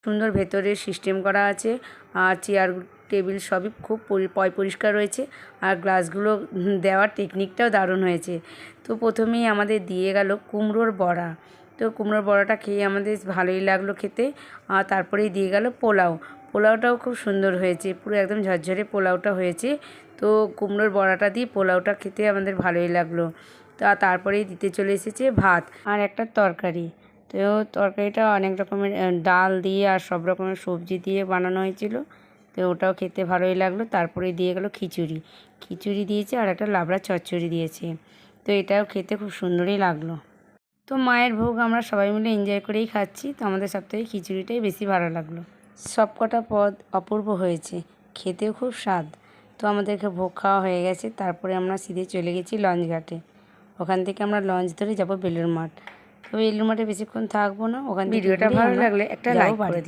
সুন্দর ভেতরে সিস্টেম করা আছে, আর চেয়ার টেবিল সবই খুব পরিষ্কার রয়েছে, আর গ্লাসগুলো দেওয়ার টেকনিকটাও দারুণ হয়েছে। তো প্রথমেই আমাদের দিয়ে গেল কুমড়োর বড়া। তো কুমড়োর বড়াটা খেয়ে আমাদের ভালোই লাগলো খেতে। আর তারপরেই দিয়ে গেল পোলাও। পোলাওটাও খুব সুন্দর হয়েছে, পুরো একদম ঝরঝরে পোলাওটা হয়েছে। তো কুমড়োর বড়াটা দিয়ে পোলাওটা খেতে আমাদের ভালোই লাগলো। তারপরেই দিতে চলে এসেছে ভাত আর একটা তরকারি। তো তরকারিটা অনেক রকমের ডাল দিয়ে আর সব রকমের সবজি দিয়ে বানানো হয়েছিল। তো ওটাও খেতে ভালোই লাগলো। তারপরে দিয়ে গেল খিচুড়ি দিয়েছে, আর একটা লাবড়া চচ্চড়ি দিয়েছে। তো এটাও খেতে খুব সুন্দরই লাগলো। তো মায়ের ভোগ আমরা সবাই মিলে এনজয় করেই খাচ্ছি। তো আমাদের সবথেকে খিচুড়িটাই বেশি ভালো লাগলো। সব কটা পদ অপূর্ব হয়েছে, খেতেও খুব স্বাদ। তো আমাদেরকে ভোগ খাওয়া হয়ে গেছে। তারপরে আমরা সিধে চলে গেছি লঞ্চ ঘাটে। ওখান থেকে আমরা লঞ্চ ধরে যাব বেলুড় মাঠ। তো বেলুড় মাঠে বেশিক্ষণ থাকবো না, ওখান থেকে ভিডিওটা ভালো লাগলে একটা লাইক করে দিও।